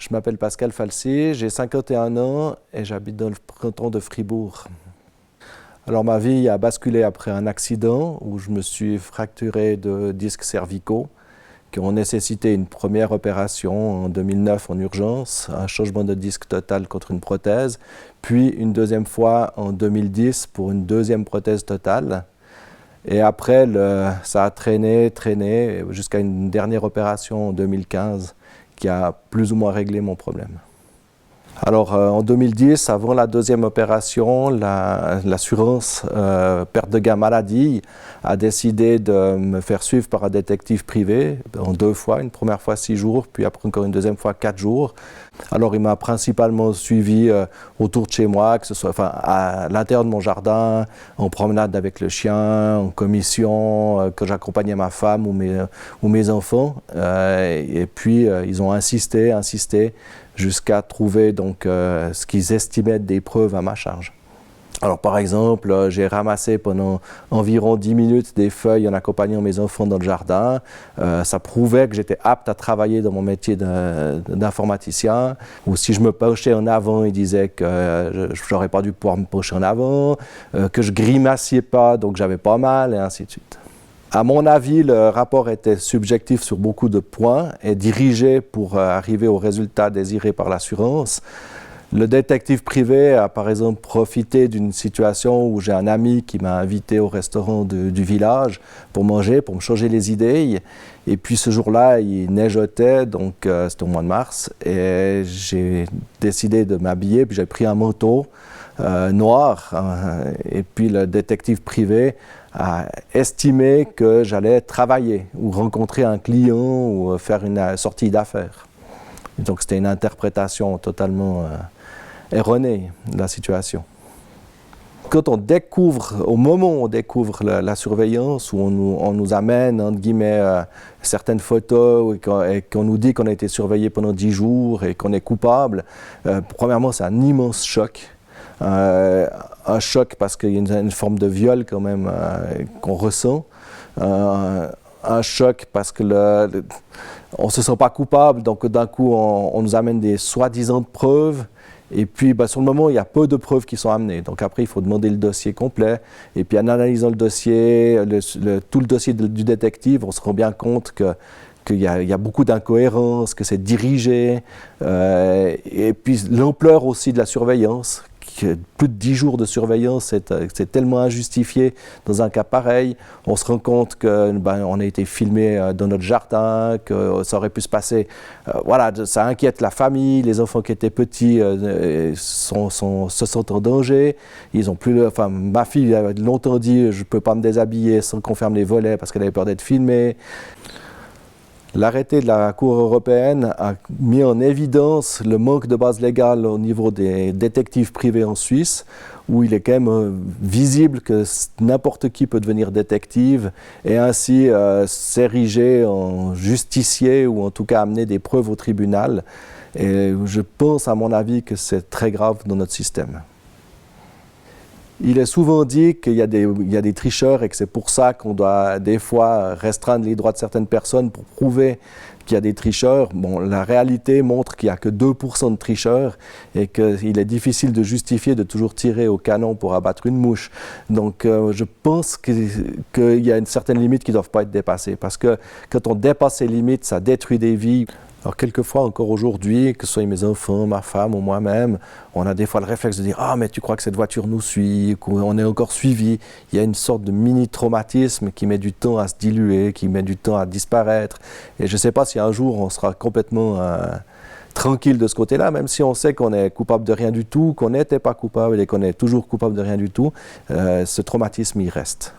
Je m'appelle Pascal Falsi, j'ai 51 ans et j'habite dans le canton de Fribourg. Alors ma vie a basculé après un accident où je me suis fracturé de disques cervicaux qui ont nécessité une première opération en 2009 en urgence, un changement de disque total contre une prothèse, puis une deuxième fois en 2010 pour une deuxième prothèse totale. Et après, ça a traîné jusqu'à une dernière opération en 2015 qui a plus ou moins réglé mon problème. Alors en 2010, avant la deuxième opération, l'assurance perte de gain maladie a décidé de me faire suivre par un détective privé en 2 fois, une première fois 6 jours, puis après encore une deuxième fois 4 jours. Alors il m'a principalement suivi autour de chez moi, que ce soit à l'intérieur de mon jardin, en promenade avec le chien, en commission, que j'accompagnais ma femme ou mes enfants. Et puis ils ont insisté jusqu'à trouver donc, ce qu'ils estimaient être des preuves à ma charge. Alors par exemple, j'ai ramassé pendant environ 10 minutes des feuilles en accompagnant mes enfants dans le jardin. Ça prouvait que j'étais apte à travailler dans mon métier d'informaticien. Ou si je me penchais en avant, ils disaient que je n'aurais pas dû pouvoir me pencher en avant, que je grimaciais pas, donc j'avais pas mal, et ainsi de suite. À mon avis, le rapport était subjectif sur beaucoup de points et dirigé pour arriver au résultat désiré par l'assurance. Le détective privé a par exemple profité d'une situation où j'ai un ami qui m'a invité au restaurant du village pour manger, pour me changer les idées. Et puis ce jour-là, il neigeait, donc c'était au mois de mars, et j'ai décidé de m'habiller, puis j'ai pris un manteau noir, et puis le détective privé a estimé que j'allais travailler ou rencontrer un client ou faire une sortie d'affaires. Donc c'était une interprétation totalement erronée de la situation. Quand on découvre, au moment où on découvre la surveillance, où on nous amène, entre guillemets, certaines photos et qu'on nous dit qu'on a été surveillé pendant 10 jours et qu'on est coupable, premièrement c'est un immense choc. Un choc parce qu'il y a une forme de viol quand même qu'on ressent. Un choc parce que on ne se sent pas coupable, donc d'un coup on nous amène des soi-disant preuves. Et puis sur le moment, il y a peu de preuves qui sont amenées. Donc après, il faut demander le dossier complet. Et puis en analysant le dossier, tout le dossier du détective, on se rend bien compte qu'il y a beaucoup d'incohérences, que c'est dirigé. Et puis l'ampleur aussi de la surveillance. Plus de 10 jours de surveillance, c'est tellement injustifié dans un cas pareil. On se rend compte qu'on a été filmé dans notre jardin, que ça aurait pu se passer. Voilà, ça inquiète la famille, les enfants qui étaient petits se sentent en danger. Ils ont plus, ma fille a longtemps dit « je ne peux pas me déshabiller sans qu'on ferme les volets parce qu'elle avait peur d'être filmée ». L'arrêté de la Cour européenne a mis en évidence le manque de base légale au niveau des détectives privés en Suisse, où il est quand même visible que n'importe qui peut devenir détective et ainsi s'ériger en justicier ou en tout cas amener des preuves au tribunal. Et je pense, à mon avis, que c'est très grave dans notre système. Il est souvent dit qu'il y a des tricheurs et que c'est pour ça qu'on doit des fois restreindre les droits de certaines personnes pour prouver qu'il y a des tricheurs. Bon, la réalité montre qu'il n'y a que 2% de tricheurs et qu'il est difficile de justifier de toujours tirer au canon pour abattre une mouche. Donc je pense qu'il y a une certaine limite qui ne doivent pas être dépassées parce que quand on dépasse ces limites, ça détruit des vies. Alors quelquefois, encore aujourd'hui, que ce soit mes enfants, ma femme ou moi-même, on a des fois le réflexe de dire « Ah, mais tu crois que cette voiture nous suit, qu'on est encore suivi ?» Il y a une sorte de mini-traumatisme qui met du temps à se diluer, qui met du temps à disparaître. Et je ne sais pas si un jour on sera complètement tranquille de ce côté-là, même si on sait qu'on est coupable de rien du tout, qu'on n'était pas coupable et qu'on est toujours coupable de rien du tout, ce traumatisme, il reste.